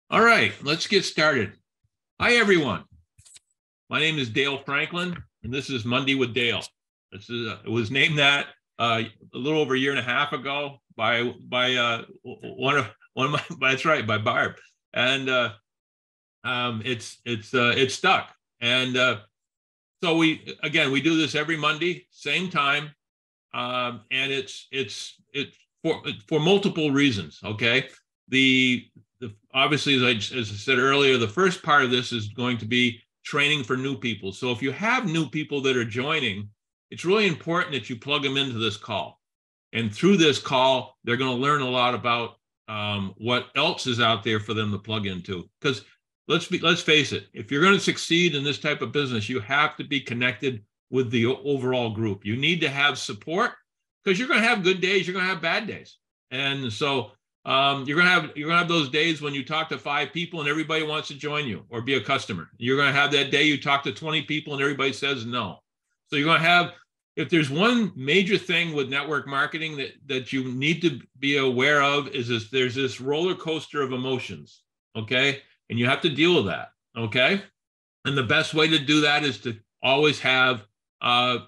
All right, let's get started. Hi, everyone. My name is Dale Franklin, and this is Monday with Dale. It was named that a little over a year and a half ago by one of my, that's right, by Barb, and it's stuck. And so we do this every Monday, same time, and it's for multiple reasons. Okay, obviously, as I said earlier, the first part of this is going to be training for new people. So if you have new people that are joining, it's really important that you plug them into this call. And through this call, they're going to learn a lot about what else is out there for them to plug into. Because let's face it, if you're going to succeed in this type of business, you have to be connected with the overall group. You need to have support because you're going to have good days, you're going to have bad days. And so you're gonna have those days when you talk to 5 people and everybody wants to join you or be a customer. You're gonna have that day you talk to 20 people and everybody says no. So you're gonna have, if there's one major thing with network marketing that you need to be aware of is there's this roller coaster of emotions, okay? And you have to deal with that, okay? And the best way to do that is to always have a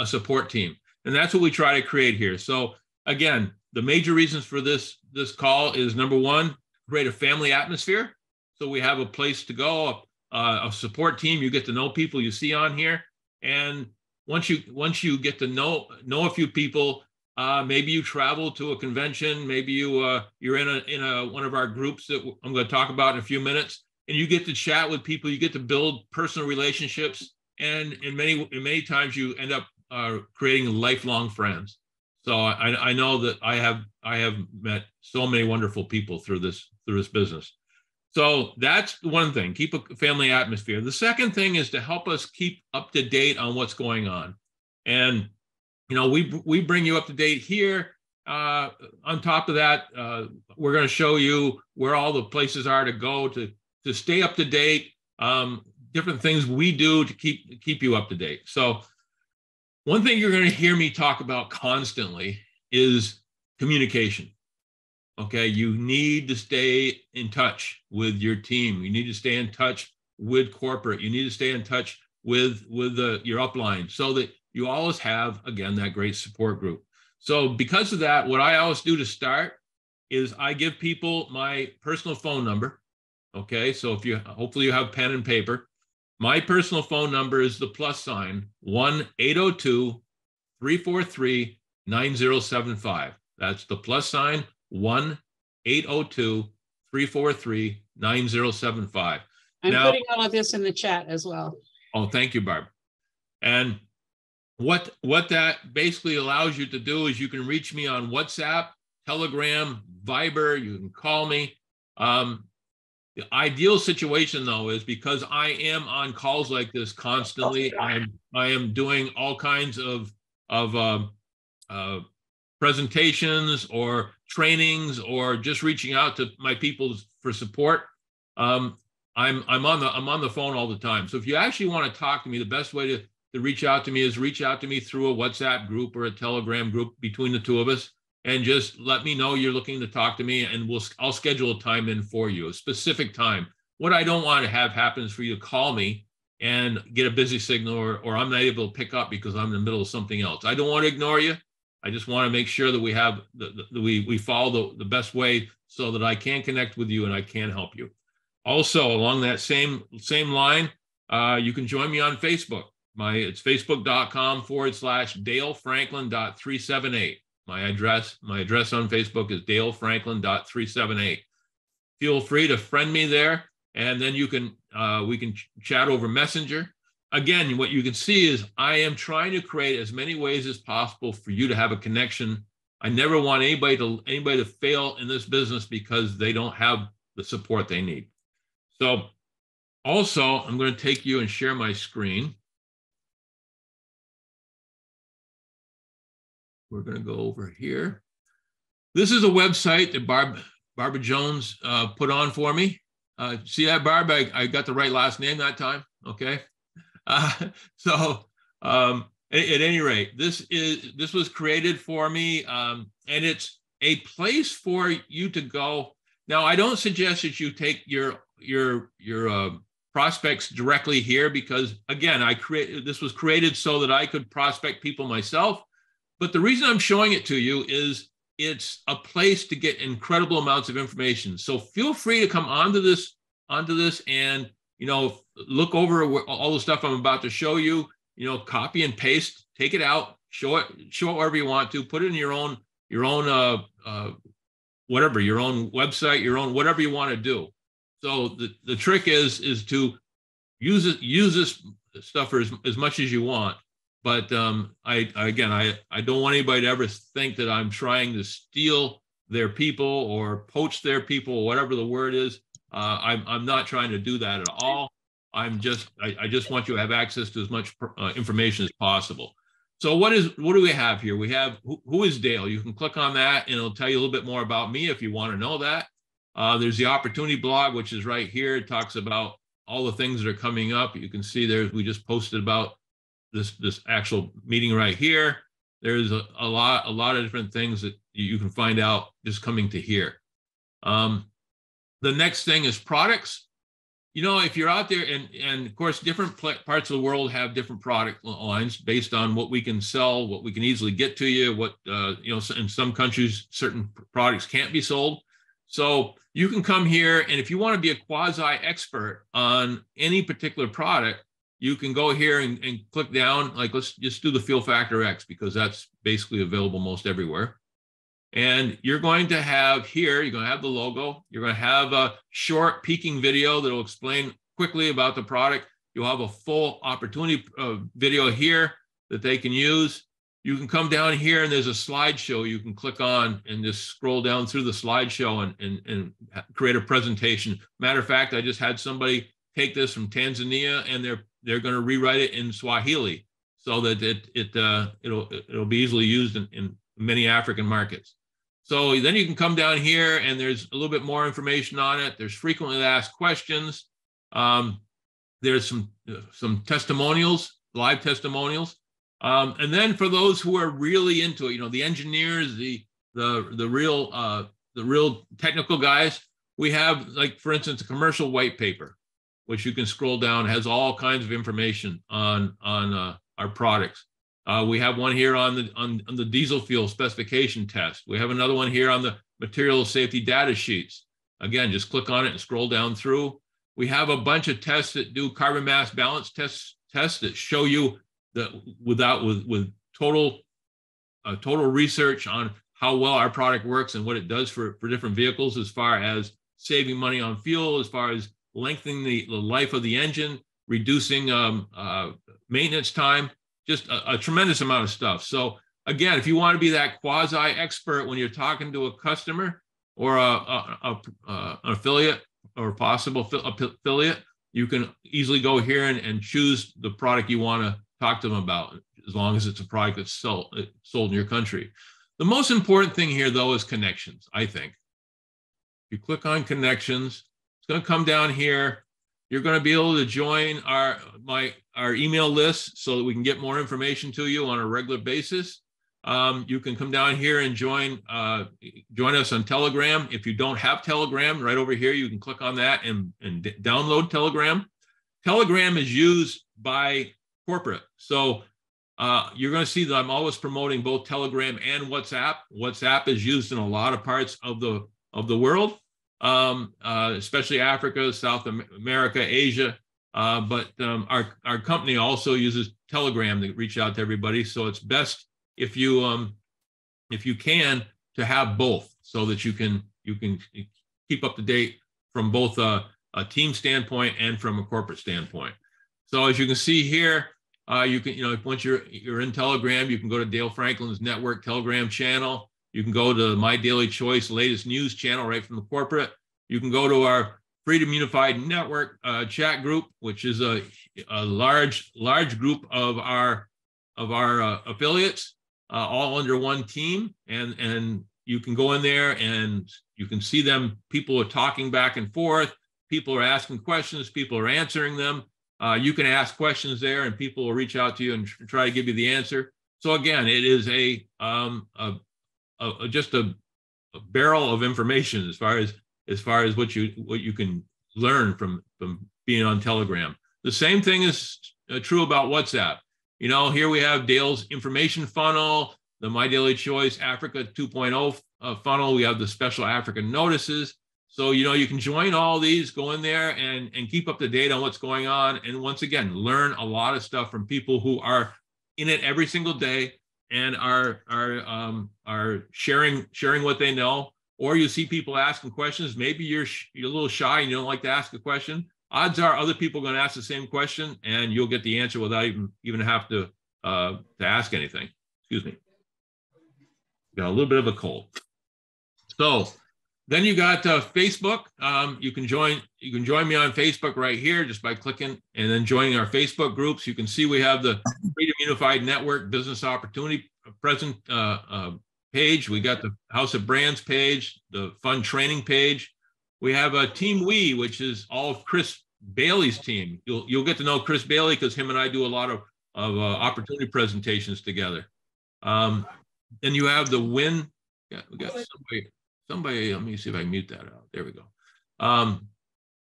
support team. And that's what we try to create here. So again, the major reasons for this call is, number one, create a family atmosphere. So we have a place to go, a support team. You get to know people you see on here. And once you get to know a few people, maybe you travel to a convention, maybe you're in one of our groups that I'm going to talk about in a few minutes, and you get to chat with people, you get to build personal relationships, and in many times you end up creating lifelong friends. So I know that I have met so many wonderful people through this business. So that's one thing, keep a family atmosphere. The second thing is to help us keep up to date on what's going on. And, we bring you up to date here. On top of that, we're going to show you where all the places are to go to stay up to date, different things we do to keep you up to date. So one thing you're going to hear me talk about constantly is communication. Okay, you need to stay in touch with your team. You need to stay in touch with corporate. You need to stay in touch with your upline so that you always have, again, that great support group. So because of that, what I always do to start is I give people my personal phone number. Okay, so hopefully you have pen and paper. My personal phone number is the +sign 1-802-343-9075. That's the +sign 1-802-343-9075. I'm putting all of this in the chat as well. Oh, thank you, Barb. And what that basically allows you to do is you can reach me on WhatsApp, Telegram, Viber. You can call me. The ideal situation, though, is because I am on calls like this constantly. I am doing all kinds of presentations or trainings or just reaching out to my people for support. I'm on the phone all the time. So if you actually want to talk to me, the best way to reach out to me is reach out to me through a WhatsApp group or a Telegram group between the two of us. And just let me know you're looking to talk to me, and I'll schedule a time in for you, a specific time. What I don't want to have happen is for you to call me and get a busy signal, or I'm not able to pick up because I'm in the middle of something else. I don't want to ignore you. I just want to make sure that we have we follow the best way so that I can connect with you and I can help you. Also, along that same line, you can join me on Facebook. It's facebook.com/DaleFranklin.378. My address on Facebook is DaleFranklin.378. Feel free to friend me there, and then we can chat over Messenger. Again, what you can see is I am trying to create as many ways as possible for you to have a connection. I never want anybody to fail in this business because they don't have the support they need. So also, I'm going to take you and share my screen. We're going to go over here. This is a website that Barbara Jones put on for me. See that, Barb? I got the right last name that time. Okay. So at any rate, this was created for me, and it's a place for you to go Now, I don't suggest that you take your prospects directly here because, again, this was created so that I could prospect people myself. But the reason I'm showing it to you is it's a place to get incredible amounts of information. So feel free to come onto this and, look over all the stuff I'm about to show you, copy and paste, take it out, show it wherever you want to, put it in your own whatever, your own website, your own, whatever you want to do. So the trick is to use this stuff for as much as you want. But I don't want anybody to ever think that I'm trying to steal their people or poach their people, or whatever the word is. I'm not trying to do that at all. I just want you to have access to as much information as possible. So what do we have here? We have who is Dale? You can click on that and it'll tell you a little bit more about me if you want to know that. There's the opportunity blog, which is right here. It talks about all the things that are coming up. You can see there, we just posted about this actual meeting right here. There's a lot of different things that you can find out just coming to here. The next thing is products. If you're out there, and of course, different parts of the world have different product lines based on what we can sell, what we can easily get to you, what, in some countries, certain products can't be sold. So you can come here, and if you want to be a quasi-expert on any particular product, you can go here and click down, like let's just do the Feel Factor X, because that's basically available most everywhere. And you're going to have here, you're going to have the logo. You're going to have a short peeking video that will explain quickly about the product. You'll have a full opportunity video here that they can use. You can come down here and there's a slideshow you can click on and just scroll down through the slideshow and create a presentation. Matter of fact, I just had somebody take this from Tanzania and they're going to rewrite it in Swahili so that it'll be easily used in many African markets. So then you can come down here and there's a little bit more information on it. There's frequently asked questions. There's some testimonials, live testimonials. And then for those who are really into it, the engineers, the real technical guys, we have, like, for instance, a commercial white paper, which you can scroll down, has all kinds of information on our products. We have one here on the diesel fuel specification test. We have another one here on the material safety data sheets. Again, just click on it and scroll down through. We have a bunch of tests that do carbon mass balance tests that show you with total research on how well our product works and what it does for different vehicles, as far as saving money on fuel, as far as lengthening the life of the engine, reducing maintenance time. Just a tremendous amount of stuff. So again, if you want to be that quasi-expert when you're talking to a customer or an affiliate or a possible affiliate, you can easily go here and choose the product you want to talk to them about, as long as it's a product that's sold in your country. The most important thing here, though, is connections, I think. If you click on connections, it's going to come down here. You're going to be able to join our email list so that we can get more information to you on a regular basis. You can come down here and join us on Telegram. If you don't have Telegram, right over here, you can click on that and download Telegram. Telegram is used by corporate. So you're going to see that I'm always promoting both Telegram and WhatsApp. WhatsApp is used in a lot of parts of the world. Especially Africa, South America, Asia. But our company also uses Telegram to reach out to everybody. So it's best if you can to have both, so that you can keep up to date from both a team standpoint and from a corporate standpoint. So as you can see here, you can once you're in Telegram, you can go to Dale Franklin's network Telegram channel. You can go to My Daily Choice latest news channel right from the corporate. You can go to our Freedom Unified Network chat group, which is a large group of our affiliates, all under one team. And you can go in there and you can see them. People are talking back and forth. People are asking questions. People are answering them. You can ask questions there, and people will reach out to you and try to give you the answer. So again, it is just a barrel of information as far as far as what you can learn from being on Telegram. The same thing is true about WhatsApp. You know, here we have Dale's information funnel, the My Daily Choice Africa 2.0 funnel. We have the special Africa notices. So, you know, you can join all these, go in there and keep up to date on what's going on. And once again, learn a lot of stuff from people who are in it every single day and are sharing what they know. Or you see people asking questions. Maybe you're a little shy and you don't like to ask a question. Odds are other people are going to ask the same question and you'll get the answer without even have to ask anything. Excuse me. Got a little bit of a cold. So then you got Facebook. You can join me on Facebook right here just by clicking and then joining our Facebook groups. You can see we have the Freedom Unified Network Business Opportunity present page. We got the House of Brands page, the Fun Training page. We have a Team We, which is all of Chris Bailey's team. You'll get to know Chris Bailey because him and I do a lot of opportunity presentations together. Then you have the Win. Yeah, we got somebody. Let me see if I can mute that out. There we go.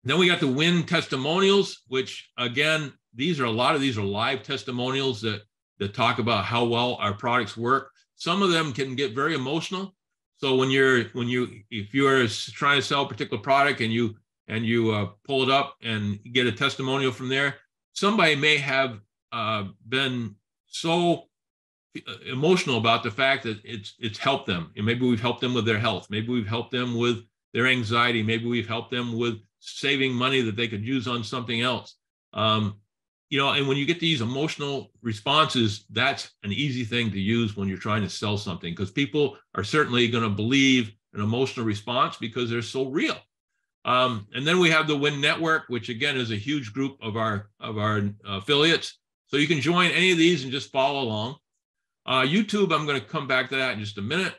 Then we got the Win testimonials, which again, a lot of these are live testimonials that talk about how well our products work. Some of them can get very emotional. So if you're trying to sell a particular product and you pull it up and get a testimonial from there, somebody may have been so emotional about the fact that it's helped them. And maybe we've helped them with their health. Maybe we've helped them with their anxiety. Maybe we've helped them with saving money that they could use on something else. You know, and when you get these emotional responses, that's an easy thing to use when you're trying to sell something, because people are certainly going to believe an emotional response because they're so real. And then we have the Win Network, which again is a huge group of our affiliates. So you can join any of these and just follow along. YouTube, I'm going to come back to that in just a minute.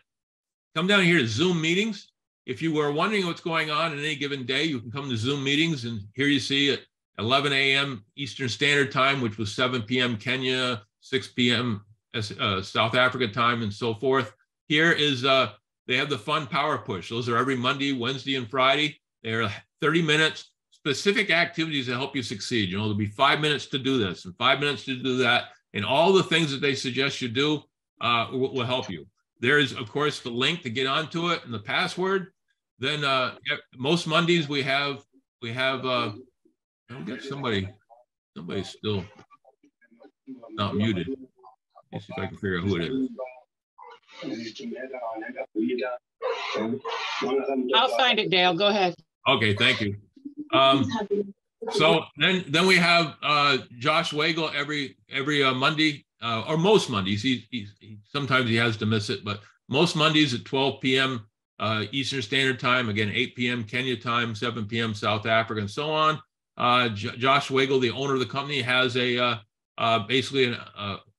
Come down here to Zoom meetings. If you were wondering what's going on in any given day, you can come to Zoom meetings, and here you see at 11 a.m. Eastern Standard Time, which was 7 p.m. Kenya, 6 p.m. South Africa time, and so forth. Here is, they have the Fun Power Push. Those are every Monday, Wednesday, and Friday. They're 30 minutes, specific activities that help you succeed. You know, there'll be 5 minutes to do this and 5 minutes to do that. And all the things that they suggest you do will help you. There's, of course, the link to get onto it and the password. Then most Mondays we have I'll get somebody's still not muted. Let's see if I can figure out who it is. I'll find it, Dale. Go ahead. Okay, thank you. So then we have Josh Wagle every Monday, or most Mondays. He sometimes he has to miss it, but most Mondays at 12 p.m. Eastern Standard Time. Again, 8 p.m. Kenya time, 7 p.m. South Africa, and so on. Josh Wagle, the owner of the company, has basically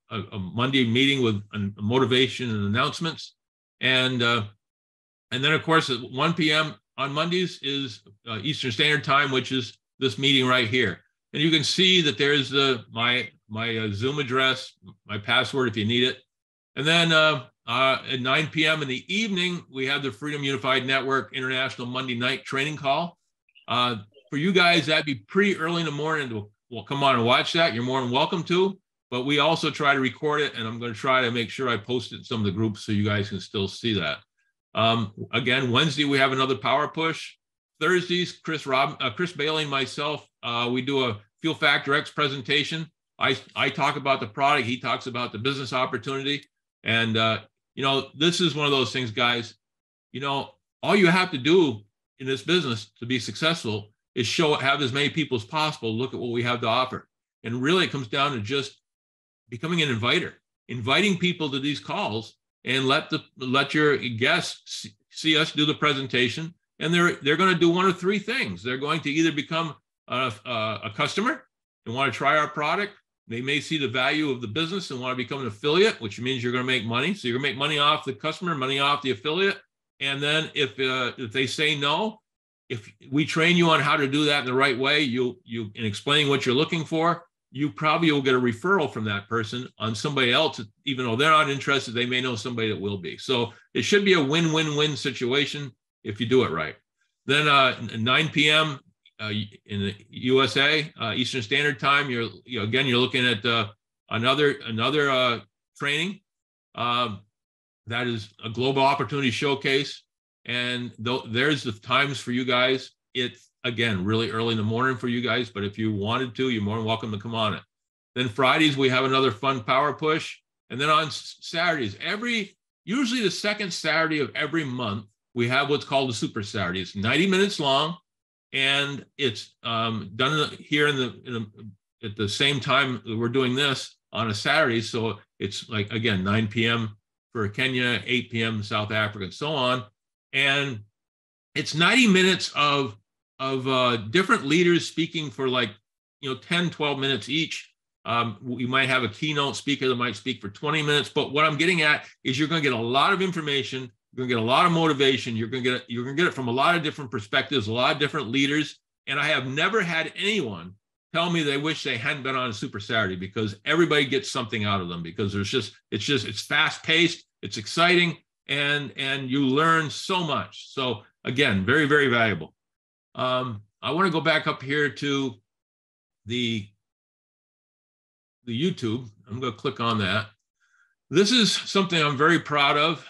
a Monday meeting with motivation and announcements, and then of course at 1 p.m. on Mondays is Eastern Standard Time, which is this meeting right here. And you can see that there's my Zoom address, my password if you need it. And then at 9 p.m. in the evening, we have the Freedom Unified Network International Monday Night Training Call. For you guys, that'd be pretty early in the morning to come on and watch that. You're more than welcome to, but we also try to record it, and I'm going to try to make sure I post it in some of the groups so you guys can still see that. Again, Wednesday, we have another Power Push. Thursdays, Chris Bailey and myself, we do a Fuel Factor X presentation. I talk about the product. He talks about the business opportunity. And, you know, this is one of those things, guys, you know, all you have to do in this business to be successful is have as many people as possible look at what we have to offer. And really it comes down to just becoming an inviter, inviting people to these calls, and let your guests see us do the presentation. And they're going to do one of three things. They're going to either become a customer and want to try our product. They may see the value of the business and want to become an affiliate, which means you're going to make money. So you're going to make money off the customer, money off the affiliate. And then if they say no, if we train you on how to do that in the right way, in explaining what you're looking for, you probably will get a referral from that person on somebody else. Even though they're not interested, they may know somebody that will be. So it should be a win-win-win situation if you do it right. Then 9 p.m. In the USA Eastern Standard Time, you're looking at another training. That is a global opportunity showcase, and there's the times for you guys. It's again really early in the morning for you guys, but if you wanted to, you're more than welcome to come on it. Then Fridays we have another fun power push, and then on Saturdays, usually the second Saturday of every month, we have what's called a Super Saturday. It's 90 minutes long, and it's done here at the same time that we're doing this on a Saturday. So it's like, again, 9 p.m. for Kenya, 8 p.m. South Africa, and so on. And it's 90 minutes of different leaders speaking for 10, 12 minutes each. We might have a keynote speaker that might speak for 20 minutes. But what I'm getting at is you're going to get a lot of information. You're going to get a lot of motivation. You're going to get it from a lot of different perspectives, a lot of different leaders. And I have never had anyone tell me they wish they hadn't been on a Super Saturday, because everybody gets something out of them, because it's fast paced, it's exciting, and you learn so much. So again, very, very valuable. I want to go back up here to the YouTube. I'm going to click on that. This is something I'm very proud of.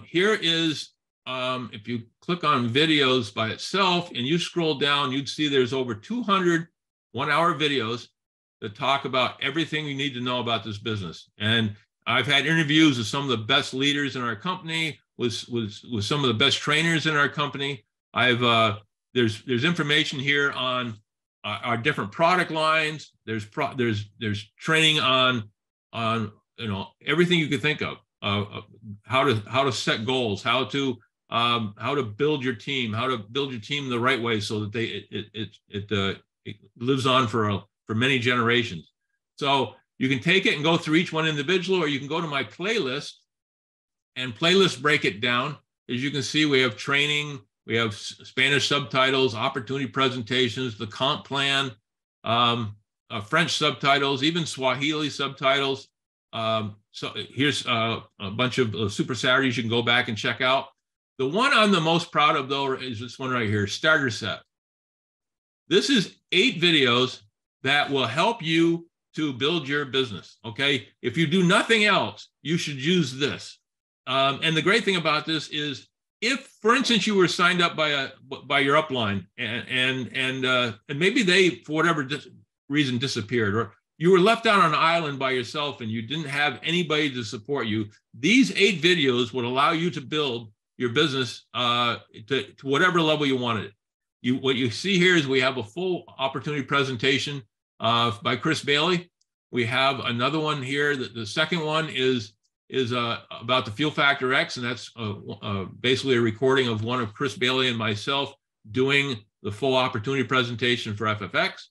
Here is, if you click on videos by itself and you scroll down, you'd see there's over 200 one-hour videos that talk about everything you need to know about this business. And I've had interviews with some of the best leaders in our company, with some of the best trainers in our company. There's information here on our different product lines. There's training on everything you could think of, how to set goals, how to build your team, the right way so that it lives on for many generations. So you can take it and go through each one individually, or you can go to my playlist, and playlists break it down. As you can see, we have training, we have Spanish subtitles, opportunity presentations, the comp plan, French subtitles, even Swahili subtitles. So here's a bunch of Super Saturdays you can go back and check out. The one I'm the most proud of, though, is this one right here, Starter Set. This is 8 videos that will help you to build your business, okay? If you do nothing else, you should use this. And the great thing about this is, if, for instance, you were signed up by your upline and maybe they, for whatever reason, disappeared, or you were left out on an island by yourself and you didn't have anybody to support you, these 8 videos would allow you to build your business to whatever level you wanted it. What you see here is we have a full opportunity presentation by Chris Bailey. We have another one here. The second one is about the Fuel Factor X, and that's basically a recording of one of Chris Bailey and myself doing the full opportunity presentation for FFX.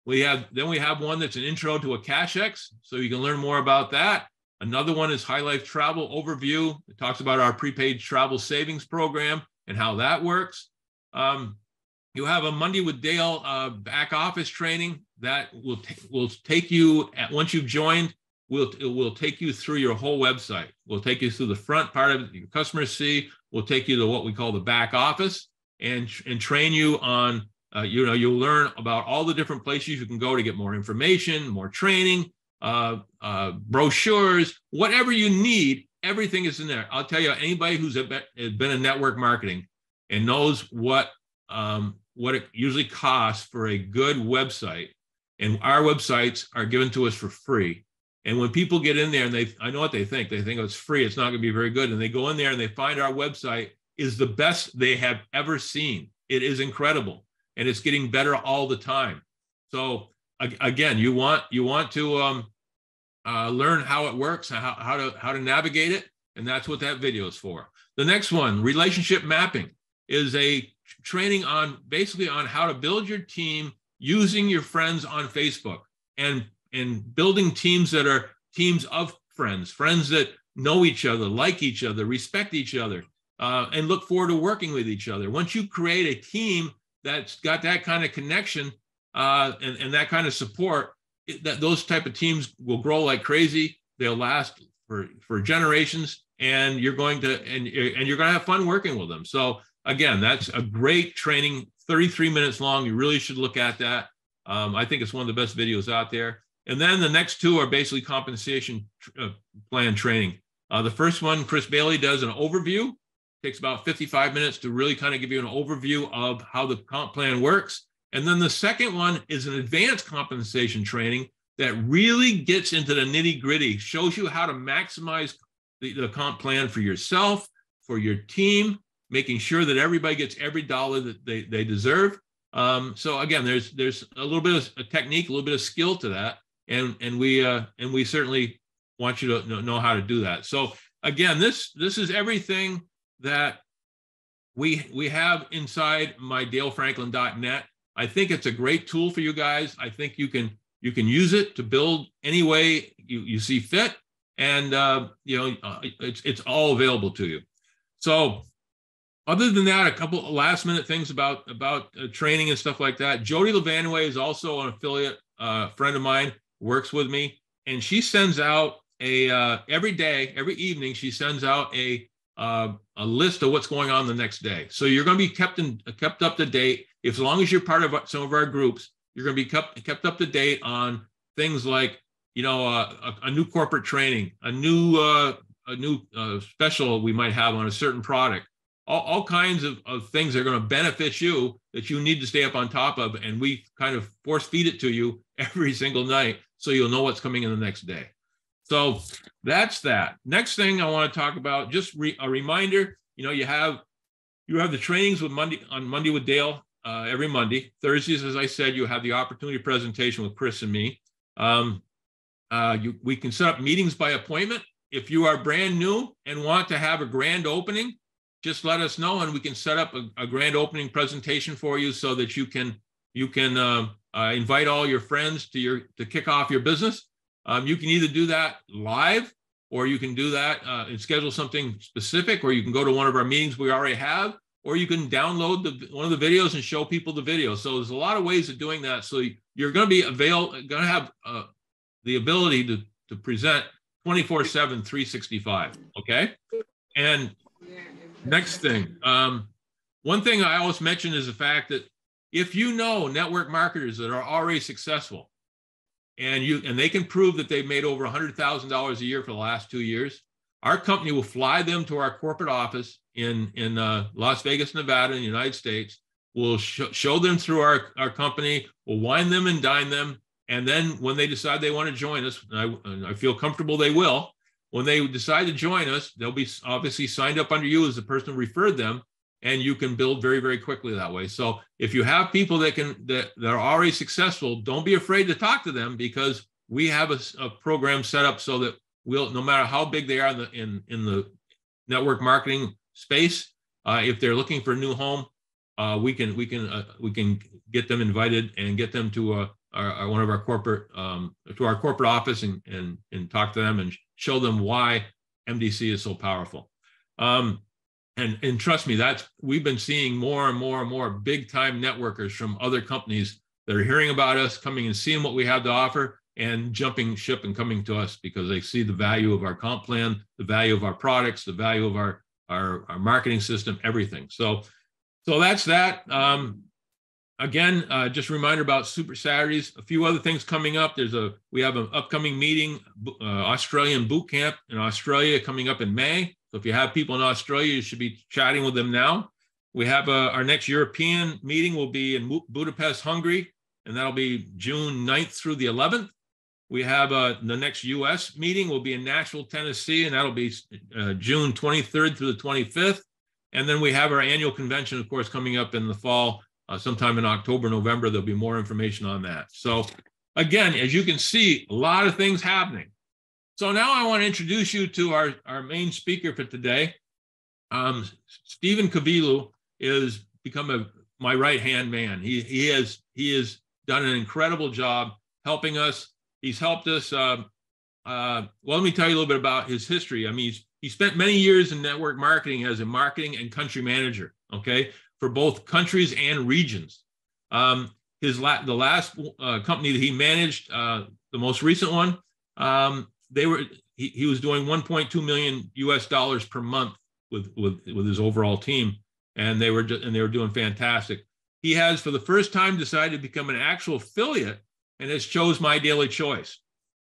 Then we have one that's an intro to a Cash X, so you can learn more about that. Another one is High Life Travel Overview. It talks about our prepaid travel savings program and how that works. You have a Monday with Dale back office training that will take you, once you've joined, we'll take you through your whole website. We'll take you through the front part of it, your customers see. We'll take you to what we call the back office and train you on, you'll learn about all the different places you can go to get more information, more training, brochures, whatever you need, everything is in there. I'll tell you, anybody who's been in network marketing and knows what it usually costs for a good website, and our websites are given to us for free. And when people get in there and I know what they think. They think, oh, it's free, it's not going to be very good. And they go in there and they find our website is the best they have ever seen. It is incredible, and it's getting better all the time. So again, you want to learn how it works, how to navigate it, and that's what that video is for. The next one, relationship mapping, is a training on how to build your team using your friends on Facebook and building teams that are teams of friends that know each other, like each other, respect each other, and look forward to working with each other. Once you create a team that's got that kind of connection and that kind of support, those type of teams will grow like crazy. They'll last for generations, and you're going to have fun working with them. So again, that's a great training, 33 minutes long. You really should look at that. I think it's one of the best videos out there. And then the next two are basically compensation plan training. The first one, Chris Bailey does an overview. Takes about 55 minutes to really kind of give you an overview of how the comp plan works. And then the second one is an advanced compensation training that really gets into the nitty gritty, shows you how to maximize the comp plan for yourself, for your team, making sure that everybody gets every dollar that they deserve. So again, there's a little bit of a technique, a little bit of skill to that. And we certainly want you to know how to do that. So again, this is everything that we have inside my dalefranklin.net. I think it's a great tool for you guys. I think you can use it to build any way you see fit, and it's all available to you. So other than that, a couple of last minute things about training and stuff like that. Jody Levanway is also an affiliate friend of mine, works with me, and she sends out every day, every evening, she sends out a list of what's going on the next day. So you're going to be kept up to date. As long as you're part of some of our groups, you're going to be kept up to date on things like, a new corporate training, a new special we might have on a certain product, all kinds of things that are going to benefit you that you need to stay up on top of. And we kind of force feed it to you every single night, so you'll know what's coming in the next day. So that's that. Next thing I want to talk about, just a reminder, you have the trainings on Monday with Dale every Monday. Thursdays, as I said, you have the opportunity presentation with Chris and me. We can set up meetings by appointment. If you are brand new and want to have a grand opening, just let us know, and we can set up a grand opening presentation for you so that you can invite all your friends to kick off your business. You can either do that live, or you can do that and schedule something specific, or you can go to one of our meetings we already have, or you can download one of the videos and show people the video. So there's a lot of ways of doing that. So you're going to have the ability to present 24/7, 365. Okay. And next thing, one thing I always mention is the fact that if you know network marketers that are already successful, and they can prove that they've made over $100,000 a year for the last 2 years, our company will fly them to our corporate office in Las Vegas, Nevada, in the United States. We'll show them through our company. We'll wine them and dine them. And then when they decide they want to join us, and I feel comfortable they will, when they decide to join us, they'll be obviously signed up under you as the person who referred them, and you can build very, very quickly that way. So if you have people that are already successful, don't be afraid to talk to them, because we have a program set up so that no matter how big they are in the network marketing space, if they're looking for a new home, we can get them invited and get them to one of our corporate to our corporate office and talk to them and show them why MDC is so powerful. And trust me, we've been seeing more and more and more big time networkers from other companies that are hearing about us, coming and seeing what we have to offer, and jumping ship and coming to us because they see the value of our comp plan, the value of our products, the value of our marketing system, everything. So that's that. Again, just a reminder about Super Saturdays. A few other things coming up. We have an upcoming meeting, Australian boot camp in Australia coming up in May. So if you have people in Australia, you should be chatting with them now. We have our next European meeting will be in Budapest, Hungary, and that'll be June 9th through the 11th. We have the next US meeting will be in Nashville, Tennessee, and that'll be June 23rd through the 25th. And then we have our annual convention, of course, coming up in the fall. Sometime in October, November, there'll be more information on that. So again, as you can see, a lot of things happening. So now I want to introduce you to our main speaker for today. Stevin Kavilu is become my right-hand man. He has done an incredible job helping us. He's helped us. Well, let me tell you a little bit about his history. I mean, he spent many years in network marketing as a marketing and country manager, okay, for both countries and regions. The last company that he managed, the most recent one, he was doing $1.2 million US per month with his overall team. and they were doing fantastic. He has, for the first time, decided to become an actual affiliate, and has chose My Daily Choice.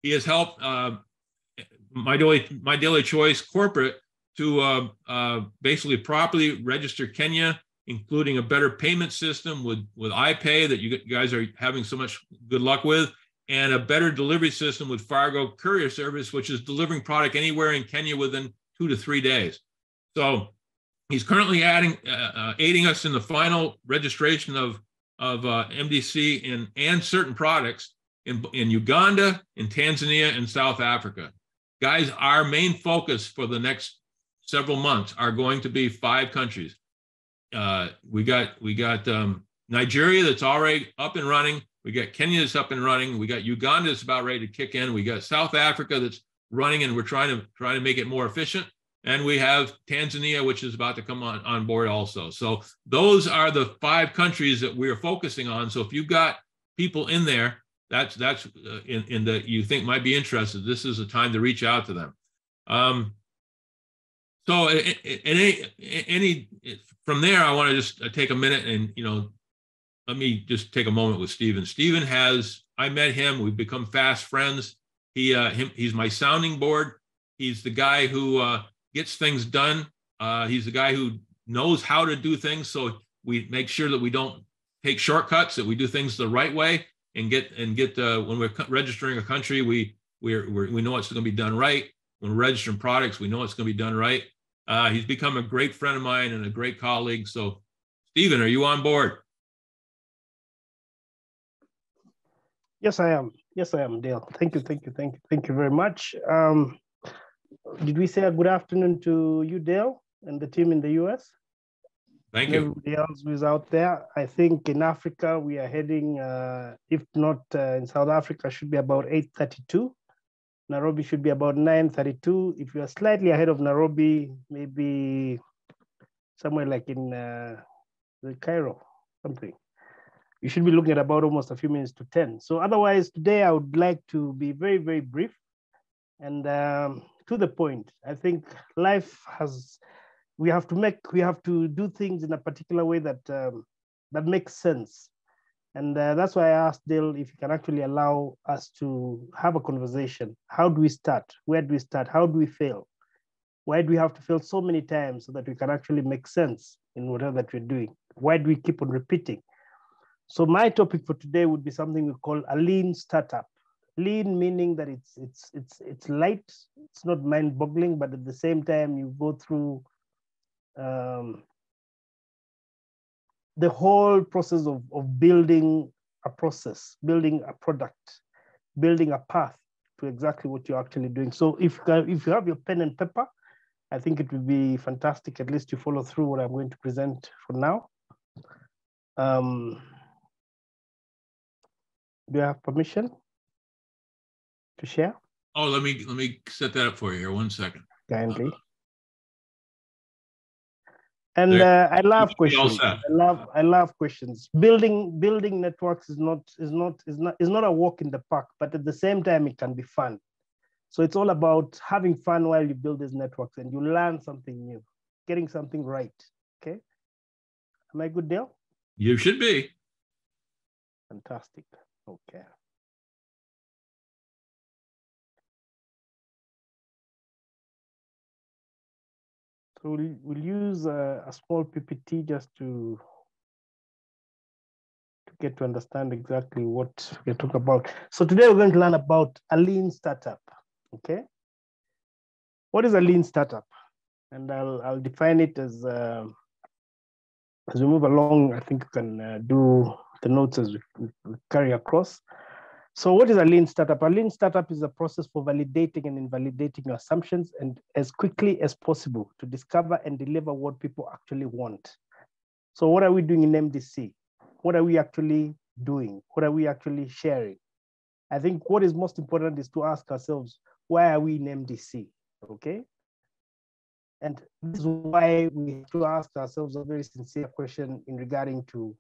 He has helped My Daily Choice corporate to basically properly register Kenya, including a better payment system with iPay that you guys are having so much good luck with, and a better delivery system with Fargo Courier Service, which is delivering product anywhere in Kenya within 2 to 3 days. So he's currently aiding us in the final registration of MDC and certain products in Uganda, in Tanzania, and South Africa. Guys, our main focus for the next several months are going to be 5 countries. We got Nigeria that's already up and running. We got Kenya that's up and running. We got Uganda that's about ready to kick in. We got South Africa that's running, and we're trying to make it more efficient. And we have Tanzania, which is about to come on board also. So those are the 5 countries that we're focusing on. So if you've got people in there that's in that you think might be interested, this is a time to reach out to them. So from there, I want to just take a minute and, let me just take a moment with Stephen. Stephen I met him, we've become fast friends. He's my sounding board. He's the guy who gets things done. He's the guy who knows how to do things. So we make sure that we don't take shortcuts, that we do things the right way, and get when we're registering a country, we know it's going to be done right. When we're registering products, we know it's going to be done right. He's become a great friend of mine and a great colleague. So, Stephen, are you on board? Yes, I am. Yes, I am, Dale. Thank you very much. Did we say a good afternoon to you, Dale, and the team in the US? Thank you. Everybody else who's out there. I think in Africa, we are heading, if not in South Africa, should be about 8:32. Nairobi should be about 9:32. If you are slightly ahead of Nairobi, maybe somewhere like in Cairo, something. You should be looking at about almost a few minutes to 10. So otherwise, today I would like to be very, very brief and to the point. I think life we have to do things in a particular way that that makes sense. And that's why I asked Dale if he can actually allow us to have a conversation. How do we start? Where do we start? How do we fail? Why do we have to fail so many times so that we can actually make sense in whatever that we're doing? Why do we keep on repeating? So my topic for today would be something we call a lean startup. Lean meaning that it's light, it's not mind-boggling, but at the same time you go through the whole process of building a process, building a product, building a path to exactly what you're actually doing. So if you have your pen and paper, I think it would be fantastic. At least you follow through what I'm going to present for now. Do you have permission to share? Oh, let me set that up for you here. 1 second. Kindly. And I love questions. I love questions. Building networks is not a walk in the park, but at the same time it can be fun. So it's all about having fun while you build these networks and you learn something new, getting something right. Okay. Am I good, Dale? You should be. Fantastic. Okay. So we'll use a small PPT just to get to understand exactly what we're talking about. So today we're going to learn about a lean startup. Okay. What is a lean startup? And I'll define it as we move along. I think you can do the notes as we carry across. So what is a lean startup? A lean startup is a process for validating and invalidating your assumptions and as quickly as possible to discover and deliver what people actually want. So what are we doing in MDC? What are we actually doing? What are we actually sharing? I think what is most important is to ask ourselves, why are we in MDC? Okay. And this is why we have to ask ourselves a very sincere question in regarding to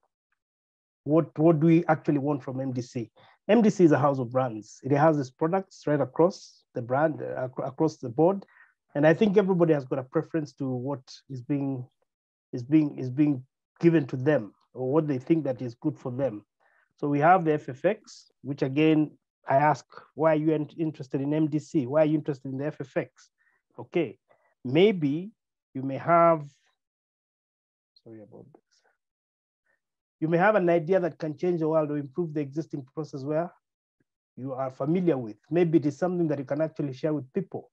what do we actually want from MDC? MDC is a house of brands. It has its products right across the brand, across the board. And I think everybody has got a preference to what is being being given to them, or what they think that is good for them. So we have the FFX, which again, I ask, why are you interested in MDC? Why are you interested in the FFX? Okay, maybe you may have, sorry about this. You may have an idea that can change the world or improve the existing process where you are familiar with. Maybe it is something that you can actually share with people.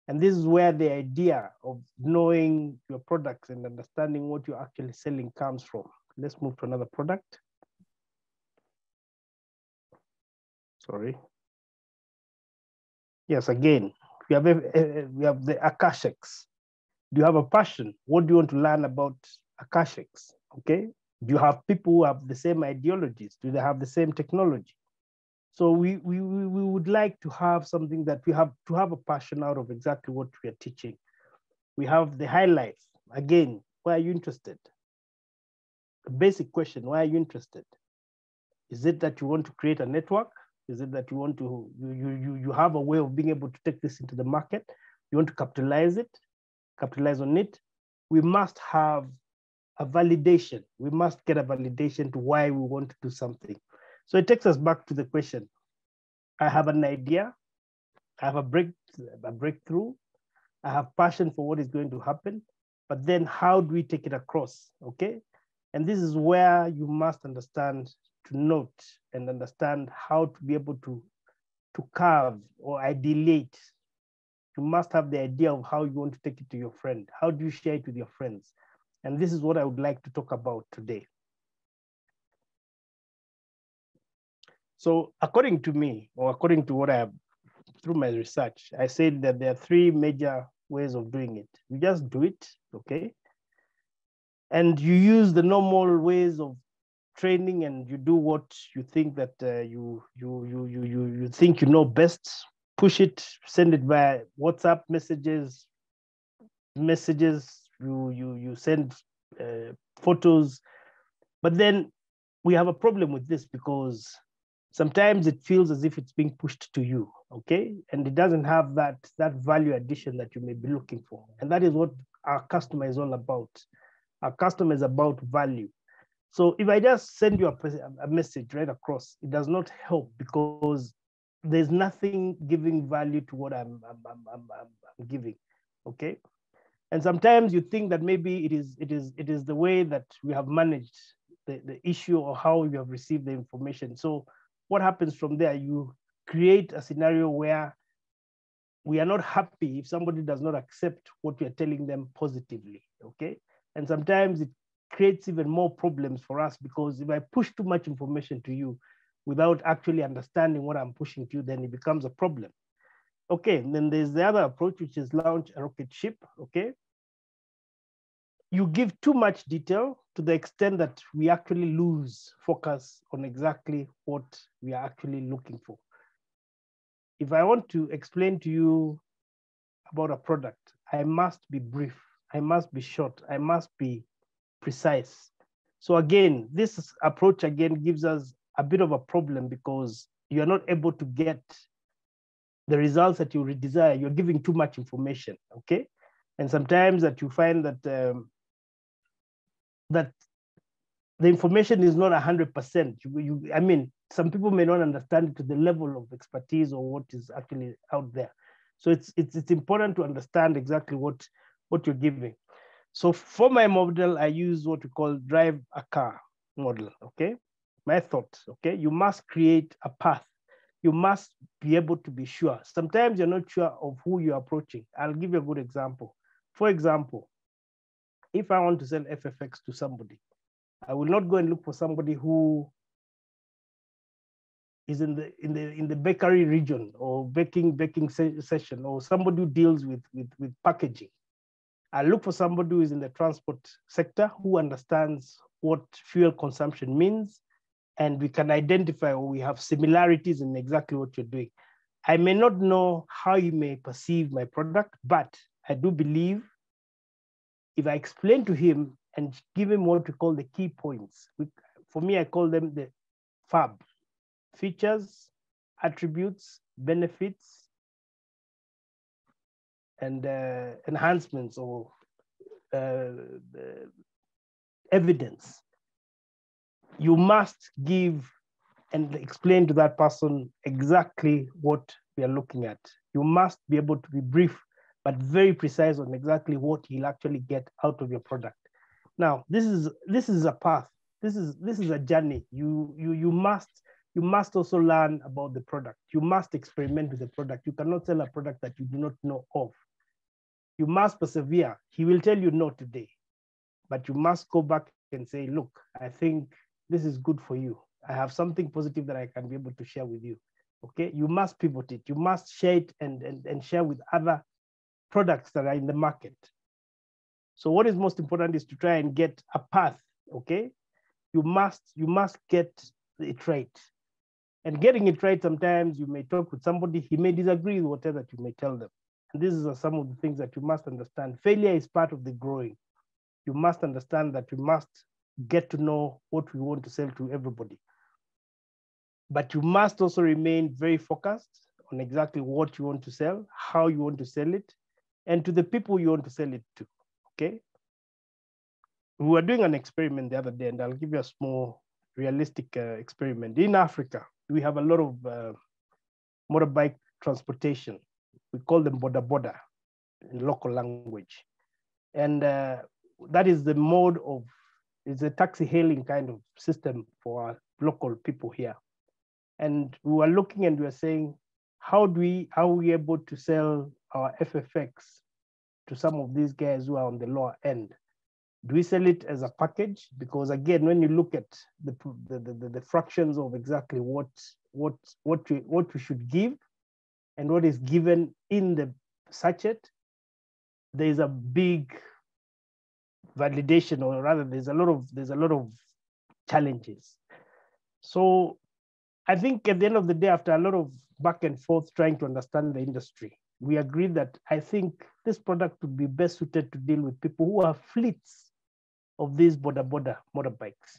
And this is where the idea of knowing your products and understanding what you're actually selling comes from. Let's move to another product. Sorry. Yes, again, we have the Akashics. Do you have a passion? What do you want to learn about Akashics? Okay. Do you have people who have the same ideologies? Do they have the same technology? So we would like to have something that we have to have a passion out of exactly what we are teaching. We have the highlights. Again, why are you interested? A basic question, why are you interested? Is it that you want to create a network? Is it that you want to, you have a way of being able to take this into the market? You want to capitalize on it? We must have a validation. We must get a validation to why we want to do something. So it takes us back to the question. I have an idea. I have a breakthrough. I have passion for what is going to happen. But then how do we take it across? Okay. And this is where you must understand to note and understand how to be able to carve or ideate. You must have the idea of how you want to take it to your friend. How do you share it with your friends? And this is what I would like to talk about today. So according to me, or according to what I have through my research, I said that there are three major ways of doing it. You just do it, okay? And you use the normal ways of training, and you do what you think that you think you know best. Push it, send it via WhatsApp messages. You send photos, but then we have a problem with this because sometimes it feels as if it's being pushed to you, okay? And it doesn't have that value addition that you may be looking for. And that is what our customer is all about. Our customer is about value. So if I just send you a message right across, it does not help because there's nothing giving value to what I'm giving, okay? And sometimes you think that maybe it is the way that we have managed the issue or how you have received the information. So what happens from there? You create a scenario where we are not happy if somebody does not accept what we are telling them positively, okay? And sometimes it creates even more problems for us because if I push too much information to you without actually understanding what I'm pushing to you, then it becomes a problem. Okay, and then there's the other approach, which is launch a rocket ship, okay? You give too much detail to the extent that we actually lose focus on exactly what we are actually looking for. If I want to explain to you about a product, I must be brief, I must be short, I must be precise. So again, this approach again gives us a bit of a problem because you're not able to get the results that you desire. You're giving too much information, okay? And sometimes that you find that that the information is not 100%. I mean, some people may not understand it to the level of expertise or what is actually out there. So it's important to understand exactly what you're giving. So for my model, I use what we call drive a car model, okay? My thoughts, okay? You must create a path. You must be able to be sure. Sometimes you're not sure of who you're approaching. I'll give you a good example. For example, if I want to sell FFX to somebody, I will not go and look for somebody who is in the bakery region or baking session, or somebody who deals with packaging. I look for somebody who is in the transport sector, who understands what fuel consumption means, and we can identify, or we have similarities in exactly what you're doing. I may not know how you may perceive my product, but I do believe if I explain to him and give him what we call the key points, for me, I call them the FAB: features, attributes, benefits, and enhancements, or evidence. You must give and explain to that person exactly what we are looking at. You must be able to be brief, but very precise on exactly what he'll actually get out of your product. Now, this is a path. This is a journey. You must also learn about the product. You must experiment with the product. You cannot sell a product that you do not know of. You must persevere. He will tell you no today, but you must go back and say, look, I think this is good for you. I have something positive that I can be able to share with you. Okay, you must pivot it. You must share it and share with other products that are in the market. So what is most important is to try and get a path. Okay, you must get it right. And getting it right, sometimes you may talk with somebody, he may disagree with whatever you may tell them. And these are some of the things that you must understand. Failure is part of the growing. You must understand that you must get to know what we want to sell to everybody. But you must also remain very focused on exactly what you want to sell, how you want to sell it, and to the people you want to sell it to, okay? We were doing an experiment the other day, and I'll give you a small realistic experiment. In Africa, we have a lot of motorbike transportation. We call them boda in local language. And that is the mode of, it's a taxi hailing kind of system for our local people here. And we were looking and we were saying, how are we able to sell our FFX to some of these guys who are on the lower end? Do we sell it as a package? Because again, when you look at the fractions of exactly what we should give and what is given in the sachet, there is a big validation, or rather, there's a lot of challenges. So I think at the end of the day, after a lot of back and forth trying to understand the industry, we agreed that I think this product would be best suited to deal with people who have fleets of these motorbikes.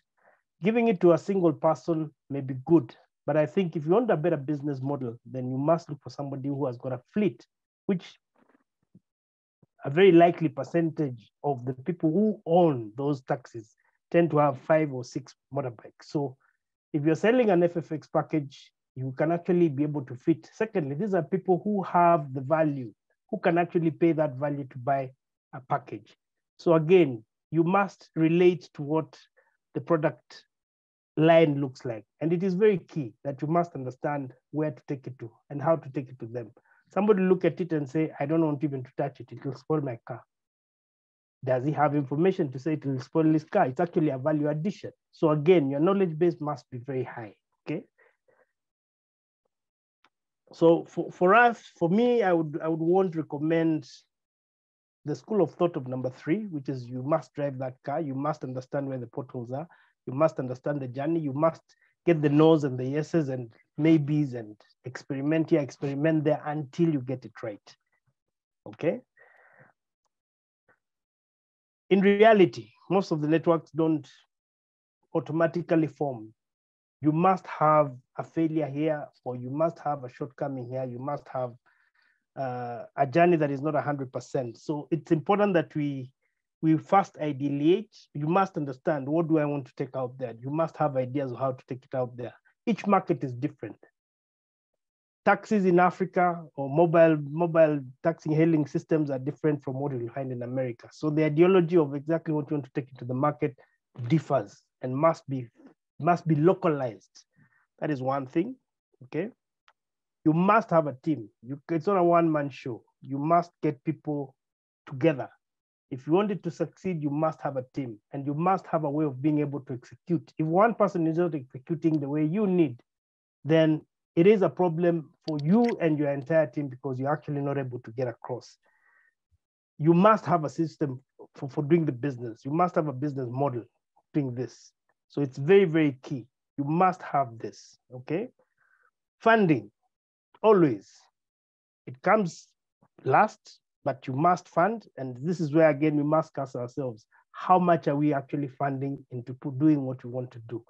Giving it to a single person may be good, but I think if you want a better business model, then you must look for somebody who has got a fleet, which a very likely percentage of the people who own those taxis tend to have 5 or 6 motorbikes. So if you're selling an FFX package, you can actually be able to fit. Secondly, these are people who have the value, who can actually pay that value to buy a package. So again, you must relate to what the product line looks like. And it is very key that you must understand where to take it to and how to take it to them. Somebody look at it and say, I don't want even to touch it. It will spoil my car. Does he have information to say it will spoil his car? It's actually a value addition. So again, your knowledge base must be very high, okay? So for us, for me, I would want to recommend the school of thought of number 3, which is you must drive that car. You must understand where the potholes are. You must understand the journey. You must get the no's and the yeses and maybes and experiment here, experiment there until you get it right, okay? In reality, most of the networks don't automatically form. You must have a failure here, or you must have a shortcoming here. You must have a journey that is not 100%. So it's important that we first ideate. You must understand, what do I want to take out there? You must have ideas of how to take it out there. Each market is different. Taxis in Africa or mobile taxi hailing systems are different from what you'll find in America. So the ideology of exactly what you want to take into the market differs and must be localized. That is one thing, okay? You must have a team. It's not a one-man show. You must get people together. If you want it to succeed, you must have a team, and you must have a way of being able to execute. If one person is not executing the way you need, then it is a problem for you and your entire team, because you're actually not able to get across. You must have a system for doing the business. You must have a business model doing this. So it's very, very key. You must have this, okay? Funding, always. It comes last, but you must fund. And this is where, again, we must ask ourselves, how much are we actually funding into doing what we want to do?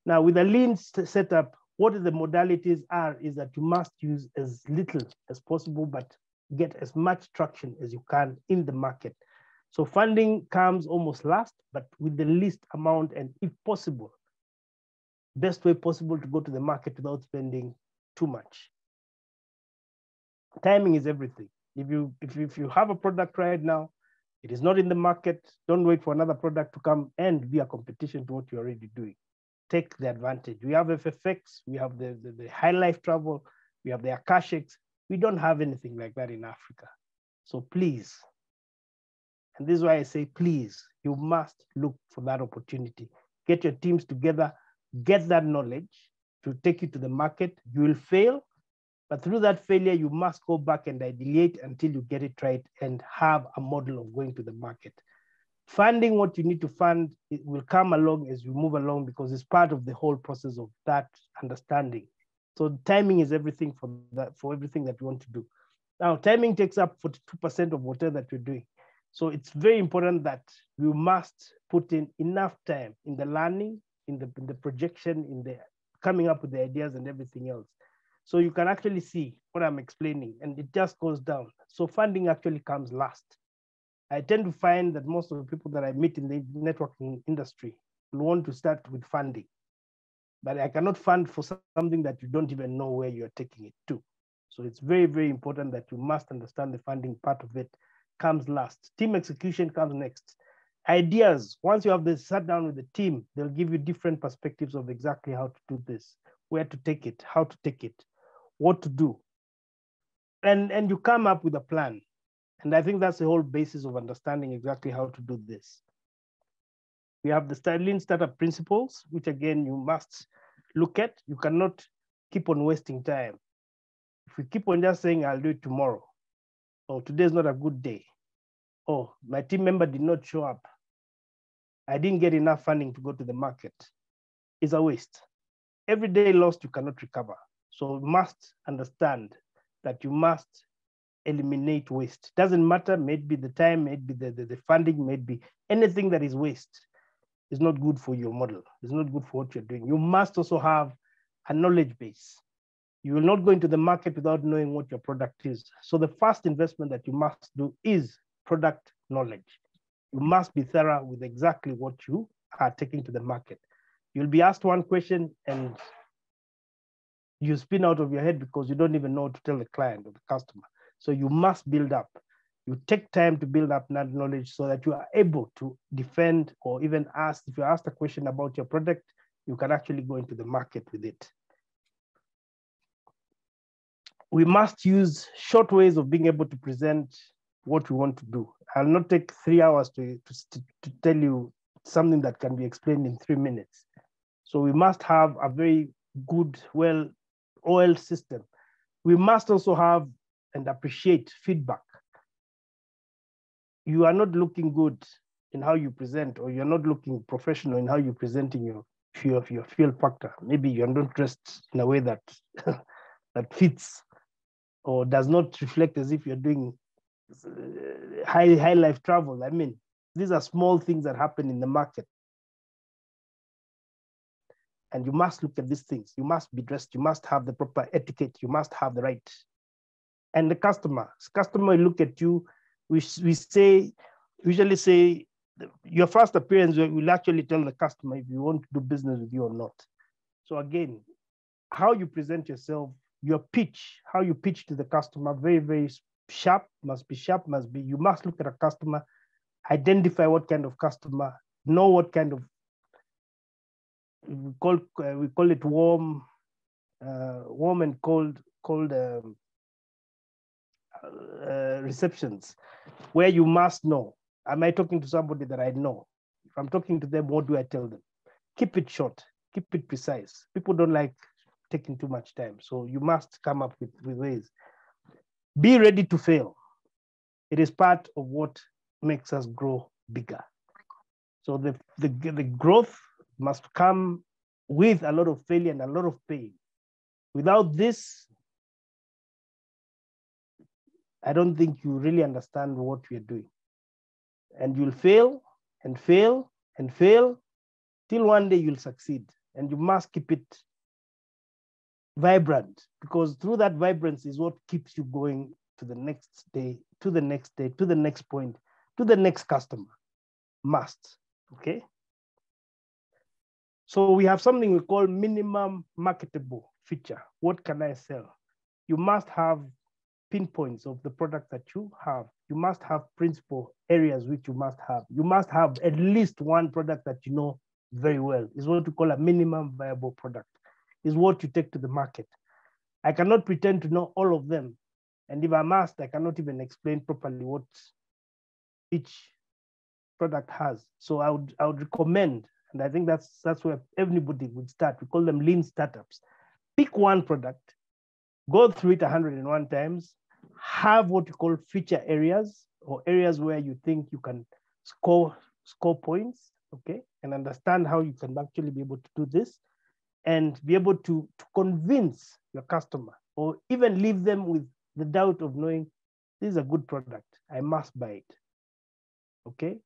Now, with a lean setup, what the modalities are is that you must use as little as possible, but get as much traction as you can in the market. So funding comes almost last, but with the least amount, and if possible, best way possible to go to the market without spending too much. Timing is everything. If you have a product right now, it is not in the market, don't wait for another product to come and be a competition to what you're already doing. Take the advantage. We have FFX, we have the high life travel, we have the Akashics. We don't have anything like that in Africa. So please, and this is why I say, please, you must look for that opportunity. Get your teams together, get that knowledge to take you to the market. You will fail, but through that failure, you must go back and ideate until you get it right and have a model of going to the market. Funding what you need to fund, it will come along as you move along because it's part of the whole process of that understanding. So timing is everything for that, for everything that you want to do. Now, timing takes up 42% of whatever that you're doing. So it's very important that you must put in enough time in the learning, in the projection, in the coming up with the ideas and everything else. So you can actually see what I'm explaining, and it just goes down. So funding actually comes last. I tend to find that most of the people that I meet in the networking industry will want to start with funding, but I cannot fund for something that you don't even know where you're taking it to. So it's very, very important that you must understand the funding part of it comes last. Team execution comes next. Ideas, once you have this sat down with the team, they'll give you different perspectives of exactly how to do this, where to take it, how to take it, what to do. And you come up with a plan. And I think that's the whole basis of understanding exactly how to do this. We have the lean startup principles, which again, you must look at. You cannot keep on wasting time. If we keep on just saying, I'll do it tomorrow, or today's not a good day, oh, my team member did not show up, I didn't get enough funding to go to the market, it's a waste. Every day lost, you cannot recover. So you must understand that you must eliminate waste. Doesn't matter, maybe the time, maybe the funding, maybe anything that is waste is not good for your model. It's not good for what you're doing. You must also have a knowledge base. You will not go into the market without knowing what your product is. So the first investment that you must do is product knowledge. You must be thorough with exactly what you are taking to the market. You'll be asked one question and you spin out of your head because you don't even know what to tell the client or the customer. So you must build up. You take time to build up that knowledge so that you are able to defend or even ask, if you're asked a question about your product, you can actually go into the market with it. We must use short ways of being able to present what we want to do. I'll not take 3 hours to tell you something that can be explained in 3 minutes. So we must have a very good, well-oiled system. We must also have and appreciate feedback. You are not looking good in how you present, or you're not looking professional in how you're presenting your field factor. Maybe you're not dressed in a way that that fits or does not reflect as if you're doing high life travel. I mean, these are small things that happen in the market. And you must look at these things. You must be dressed. You must have the proper etiquette. You must have the right. And the customer will look at you. We usually say your first appearance will actually tell the customer if you want to do business with you or not. So again, how you present yourself, your pitch, how you pitch to the customer, very, very sharp, must be, you must look at a customer, identify what kind of customer, know what kind of, we call it warm and cold receptions, where you must know, am I talking to somebody that I know? If I'm talking to them, what do I tell them? Keep it short, keep it precise. People don't like taking too much time. So you must come up with ways. Be ready to fail. It is part of what makes us grow bigger. So the growth must come with a lot of failure and a lot of pain. Without this, I don't think you really understand what you're doing. And you'll fail and fail and fail till one day you'll succeed. And you must keep it vibrant, because through that vibrancy is what keeps you going to the next day, to the next day, to the next point, to the next customer. Must, okay? So we have something we call minimum marketable feature. What can I sell? You must have pinpoints of the product that you have. You must have principal areas which you must have. You must have at least one product that you know very well. Is what we call a minimum viable product. Is what you take to the market. I cannot pretend to know all of them. And if I must, I cannot even explain properly what each product has. So I would recommend, and I think that's where everybody would start. We call them lean startups. Pick one product, go through it 101 times, have what you call feature areas or areas where you think you can score points, okay, and understand how you can actually be able to do this and be able to convince your customer or even leave them with the doubt of knowing this is a good product, I must buy it, okay?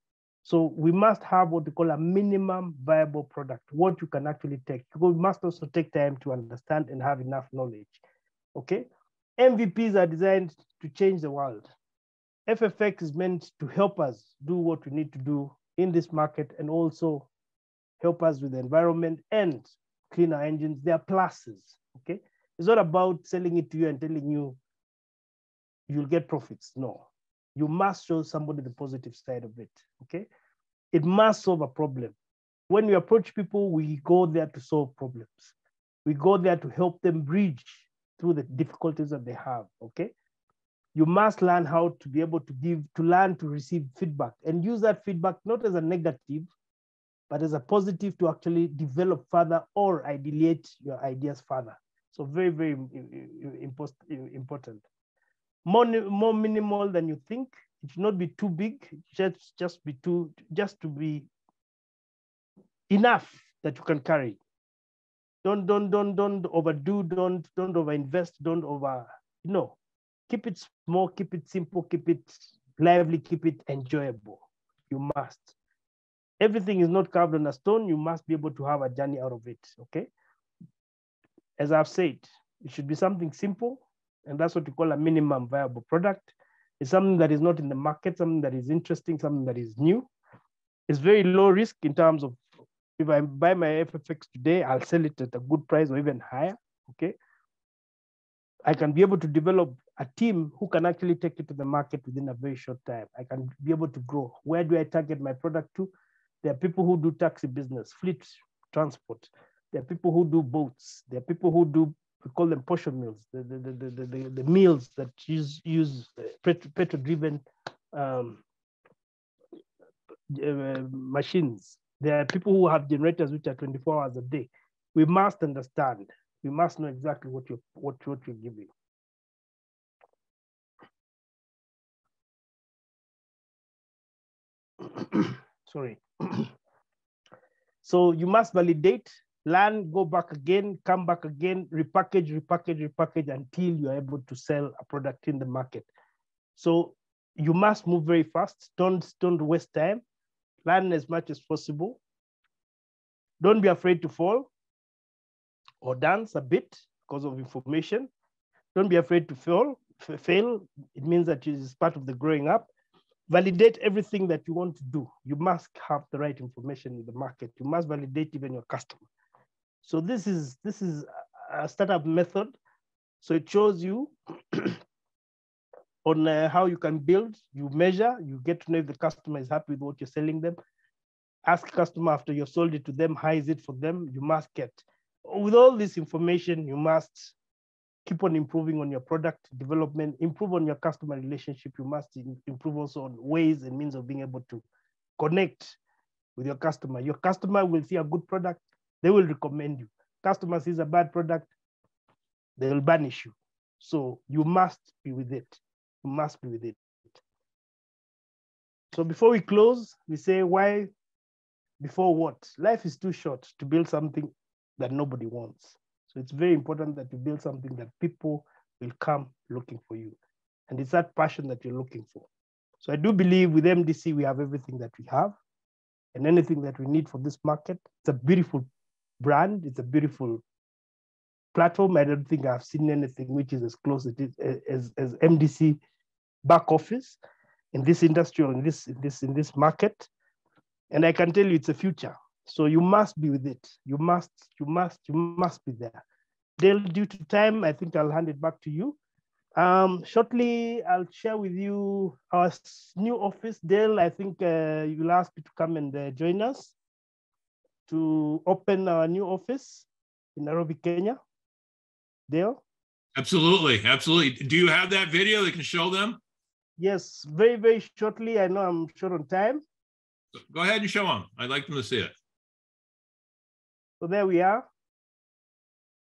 So we must have what we call a minimum viable product, what you can actually take. We must also take time to understand and have enough knowledge, okay? MVPs are designed to change the world. FFX is meant to help us do what we need to do in this market and also help us with the environment and clean our engines. There are pluses, okay? It's not about selling it to you and telling you you'll get profits. No, you must show somebody the positive side of it, okay? It must solve a problem. When we approach people, we go there to solve problems. We go there to help them bridge through the difficulties that they have, okay? You must learn how to be able to learn to receive feedback and use that feedback not as a negative, but as a positive to actually develop further or ideate your ideas further. So very, very important. More minimal than you think. It should not be too big. Just to be enough that you can carry. Don't overdo. Don't overinvest. Don't over. No, keep it small. Keep it simple. Keep it lively. Keep it enjoyable. You must. Everything is not carved on a stone. You must be able to have a journey out of it. Okay. As I've said, it should be something simple, and that's what we call a minimum viable product. It's something that is not in the market, something that is interesting, something that is new. It's very low risk in terms of if I buy my FFX today, I'll sell it at a good price or even higher, okay? I can be able to develop a team who can actually take it to the market within a very short time. I can be able to grow. Where do I target my product to? There are people who do taxi business, fleet transport. There are people who do boats. There are people who do, we call them portion meals, the meals that use petrol-driven machines. There are people who have generators which are 24 hours a day. We must understand. We must know exactly what you're giving. Sorry. So you must validate, learn, go back again, come back again, repackage until you're able to sell a product in the market. So you must move very fast. Don't waste time. Learn as much as possible. Don't be afraid to fall or dance a bit because of information. Don't be afraid to fail. It means that it is part of the growing up. Validate everything that you want to do. You must have the right information in the market. You must validate even your customer. So this is a startup method. So it shows you on how you can build, you measure, you get to know if the customer is happy with what you're selling them. Ask customer after you've sold it to them, how is it for them? You must get. With all this information, you must keep on improving on your product development, improve on your customer relationship. You must improve also on ways and means of being able to connect with your customer. Your customer will see a good product, they will recommend you. Customer sees a bad product, they will banish you. So you must be with it. You must be with it. So before we close, we say why, before what? Life is too short to build something that nobody wants. So it's very important that you build something that people will come looking for you. And it's that passion that you're looking for. So I do believe with MDC, we have everything that we have and anything that we need for this market. It's a beautiful brand. It's a beautiful platform. I don't think I've seen anything which is as close as MDC back office. in this industry or in this market. And I can tell you it's a future. So you must be with it. You must be there. Dale, due to time, I think I'll hand it back to you. Shortly, I'll share with you our new office. Dale, I think you'll ask me to come and join us to open our new office in Nairobi, Kenya. Dale? Absolutely, absolutely. Do you have that video that can show them? Yes, very, very shortly. I know I'm short on time. Go ahead and show them. I'd like them to see it. So there we are.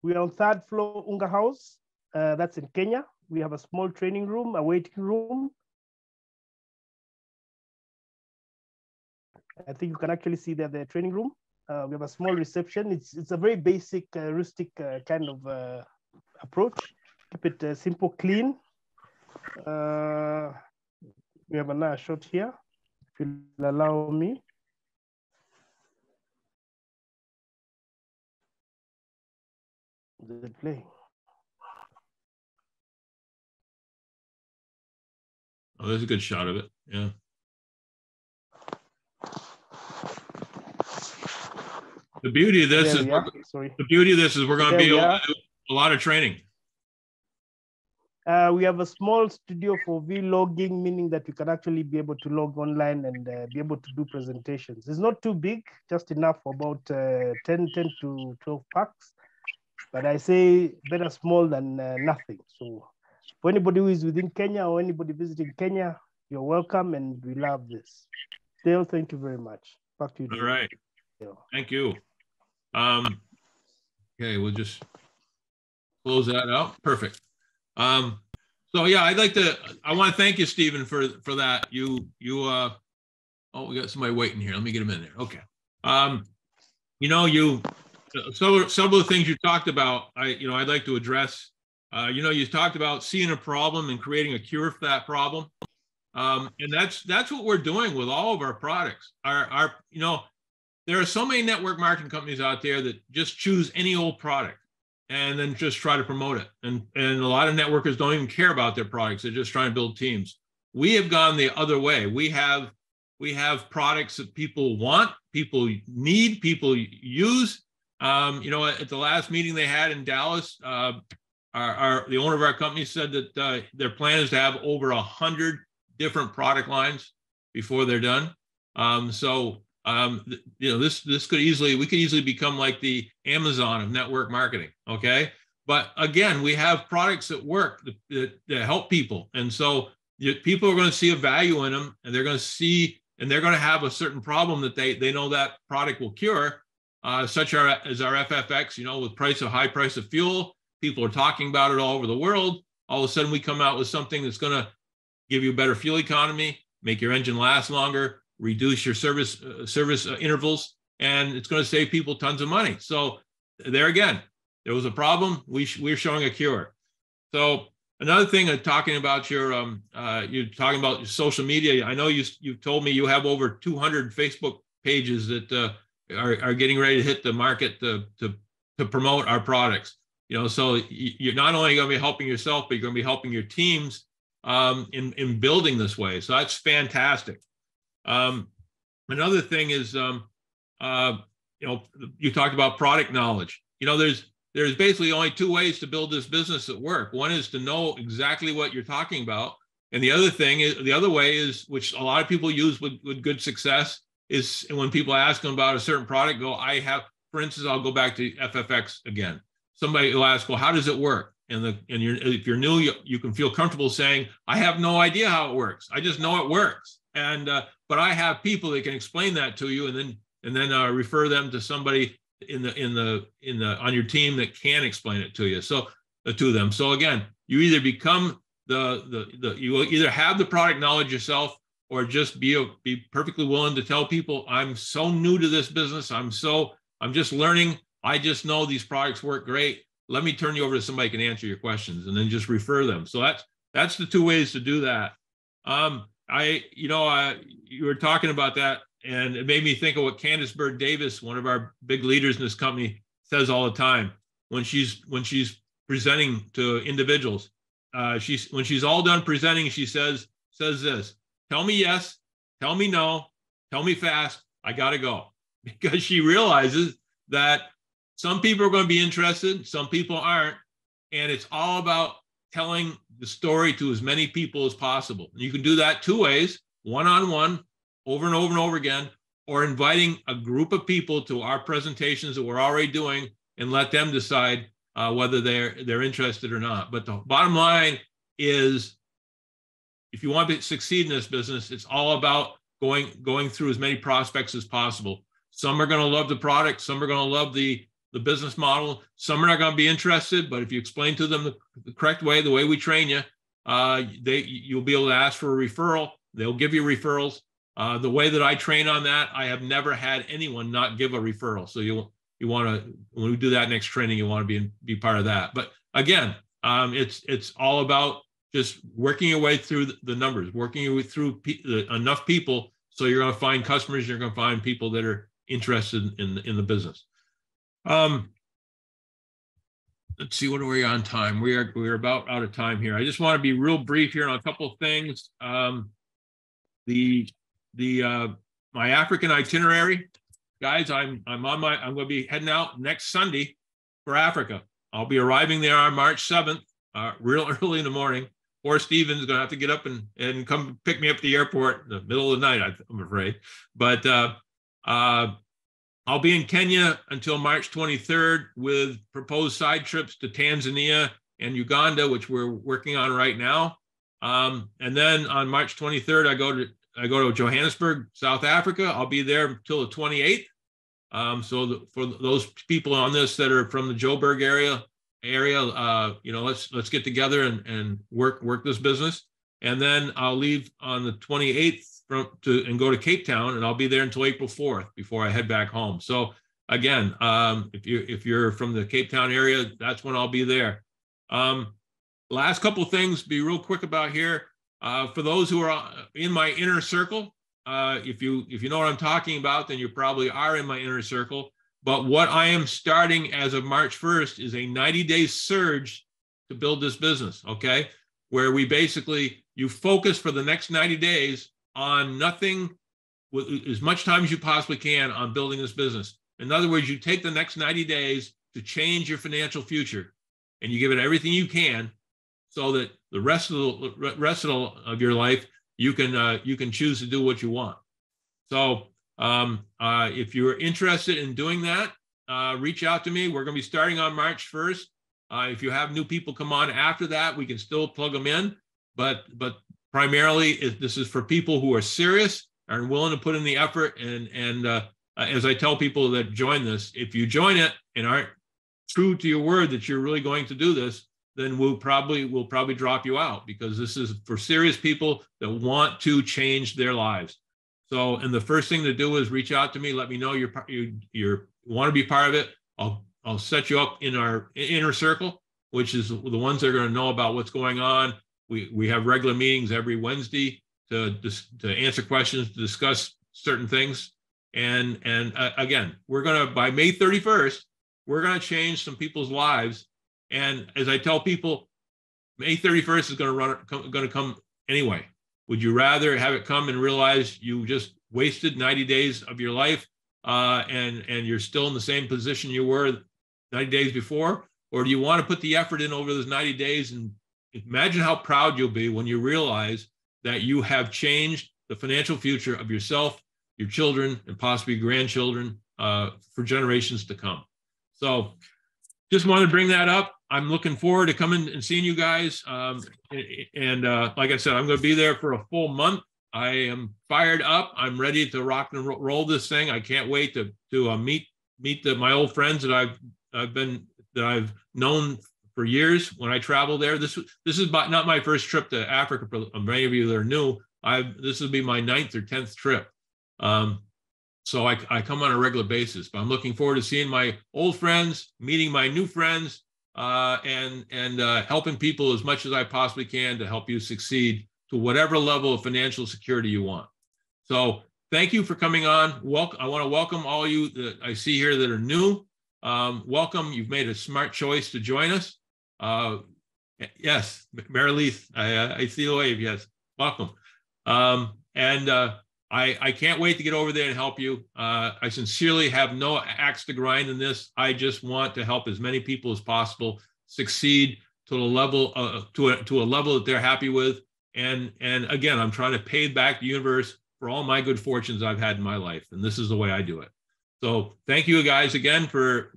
We are on 3rd floor, Unga House. That's in Kenya. We have a small training room, a waiting room. I think you can actually see that the training room. We have a small reception. It's a very basic, rustic kind of approach. Keep it simple, clean. We have another shot here, if you'll allow me. The play. Oh, there's a good shot of it. Yeah. The beauty of this is we're going to be able to do a lot of training. We have a small studio for vlogging, meaning that you can actually be able to log online and be able to do presentations. It's not too big, just enough for about 10 to 12 packs. But I say better small than nothing. So for anybody who is within Kenya or anybody visiting Kenya, you're welcome and we love this. Dale, thank you very much. Back to you, Dale. All right. Thank you. Okay, we'll just close that out. Perfect. So yeah, I want to thank you, Stephen, for that. Oh, we got somebody waiting here. Let me get him in there. Okay. Several of the things you talked about, I'd like to address. You talked about seeing a problem and creating a cure for that problem. And that's what we're doing with all of our products. There are so many network marketing companies out there that just choose any old product and then just try to promote it. And a lot of networkers don't even care about their products. They're just trying to build teams. We have gone the other way. We have products that people want, people need, people use. At the last meeting they had in Dallas, the owner of our company said that their plan is to have over 100 different product lines before they're done. We could easily become like the Amazon of network marketing. Okay. But again, we have products that work that help people. And so people are going to see a value in them, and they're going to have a certain problem that they know that product will cure, such as our FFX, with high price of fuel. People are talking about it all over the world. All of a sudden we come out with something that's going to give you a better fuel economy, make your engine last longer, reduce your service intervals, and it's going to save people tons of money. So there again, there was a problem. We're showing a cure. So another thing, talking about you're talking about your social media. I know you told me you have over 200 Facebook pages that are getting ready to hit the market to promote our products. So you're not only going to be helping yourself, but you're going to be helping your teams in building this way. So that's fantastic. Another thing is, you talked about product knowledge. There's basically only two ways to build this business at work. One is to know exactly what you're talking about. And the other way is, which a lot of people use with good success, is when people ask them about a certain product, for instance, I'll go back to FFX again. Somebody will ask, well, how does it work? If you're new, you can feel comfortable saying, I have no idea how it works. I just know it works. But I have people that can explain that to you, and then refer them to somebody on your team that can explain it to you. So to them. So again, you either become you either have the product knowledge yourself, or just be perfectly willing to tell people, I'm so new to this business. I'm just learning. I just know these products work great. Let me turn you over to somebody who can answer your questions, and then just refer them. So that's the two ways to do that. You were talking about that, and it made me think of what Candace Bird Davis, one of our big leaders in this company, says all the time when she's presenting to individuals. When she's all done presenting, she says this: tell me yes, tell me no, tell me fast, I got to go. Because she realizes that some people are going to be interested, some people aren't. And it's all about telling the story to as many people as possible. And you can do that two ways, one-on-one, over and over and over again, or inviting a group of people to our presentations that we're already doing and let them decide whether they're interested or not. But the bottom line is, if you want to succeed in this business, it's all about going through as many prospects as possible. Some are going to love the product, some are going to love the business model, some are not going to be interested, but if you explain to them the correct way, the way we train you, you'll be able to ask for a referral. They'll give you referrals. The way that I train on that, I have never had anyone not give a referral. So you want to, when we do that next training, you want to be part of that. But again, it's all about just working your way through the numbers, working your way through enough people, so you're going to find customers, you're going to find people that are interested in the business. Let's see, what are we on time? We're about out of time here. I just want to be real brief here on a couple of things. My African itinerary, guys, I'm going to be heading out next Sunday for Africa. I'll be arriving there on March 7th, real early in the morning. Or Steven's going to have to get up and come pick me up at the airport in the middle of the night, I'm afraid. But I'll be in Kenya until March 23rd with proposed side trips to Tanzania and Uganda, which we're working on right now. And then on March 23rd, I go to Johannesburg, South Africa. I'll be there until the 28th. For those people on this that are from the Joburg area, let's get together and work this business. And then I'll leave on the 28th and go to Cape Town, and I'll be there until April 4th before I head back home. So again, if you're from the Cape Town area, that's when I'll be there. Last couple of things, be real quick about here. For those who are in my inner circle, if you know what I'm talking about, then you probably are in my inner circle. But what I am starting as of March 1st is a 90-day surge to build this business, okay? Where you focus for the next 90 days on nothing, with as much time as you possibly can on building this business. In other words, you take the next 90 days to change your financial future, and you give it everything you can, so that the rest of your life, you can choose to do what you want. So if you're interested in doing that, reach out to me. We're going to be starting on March 1st. If you have new people come on after that, we can still plug them in. But primarily, this is for people who are serious and willing to put in the effort. And as I tell people that join this, if you join it and aren't true to your word that you're really going to do this, then we'll probably drop you out, because this is for serious people that want to change their lives. So, and the first thing to do is reach out to me. Let me know you want to be part of it. I'll set you up in our inner circle, which is the ones that are going to know about what's going on. We have regular meetings every Wednesday to answer questions, to discuss certain things. And again, we're going to, by May 31st, we're going to change some people's lives. And as I tell people, May 31st is going to come anyway. Would you rather have it come and realize you just wasted 90 days of your life and you're still in the same position you were 90 days before? Or do you want to put the effort in over those 90 days and imagine how proud you'll be when you realize that you have changed the financial future of yourself, your children, and possibly grandchildren for generations to come. So just wanted to bring that up. I'm looking forward to coming and seeing you guys. Like I said, I'm going to be there for a full month. I am fired up. I'm ready to rock and roll this thing. I can't wait to meet my old friends that I've known for years when I travel there. This is not my first trip to Africa. For many of you that are new, this will be my 9th or 10th trip. So I come on a regular basis, but I'm looking forward to seeing my old friends, meeting my new friends, and helping people as much as I possibly can to help you succeed to whatever level of financial security you want. So thank you for coming on. I want to welcome all you that I see here that are new. Welcome. You've made a smart choice to join us. Yes, Marileith, I see the wave. Yes, welcome. And I can't wait to get over there and help you. I sincerely have no axe to grind in this. I just want to help as many people as possible succeed to a level to a level that they're happy with. And again, I'm trying to pay back the universe for all my good fortunes I've had in my life. And this is the way I do it. So thank you guys again for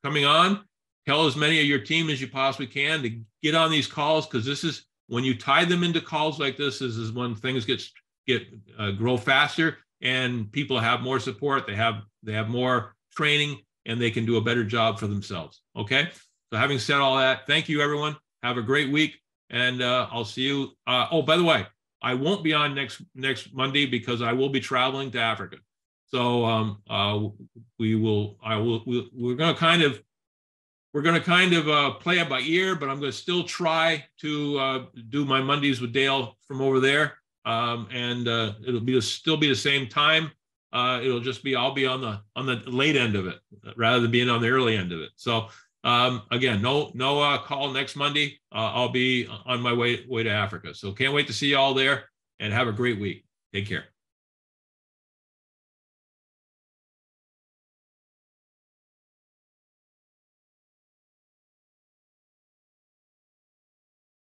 coming on. Tell as many of your team as you possibly can to get on these calls, because this is when you tie them into calls like this is when things grow faster and people have more support. They have more training and they can do a better job for themselves. Okay. So having said all that, thank you, everyone. Have a great week. And I'll see you. Oh, by the way, I won't be on next Monday because I will be traveling to Africa. So we're going to kind of play it by ear, but I'm going to still try to do my Mondays with Dale from over there. And it'll still be the same time. It'll just be, I'll be on the late end of it rather than being on the early end of it. So again, no call next Monday. I'll be on my way to Africa. So can't wait to see you all there and have a great week. Take care.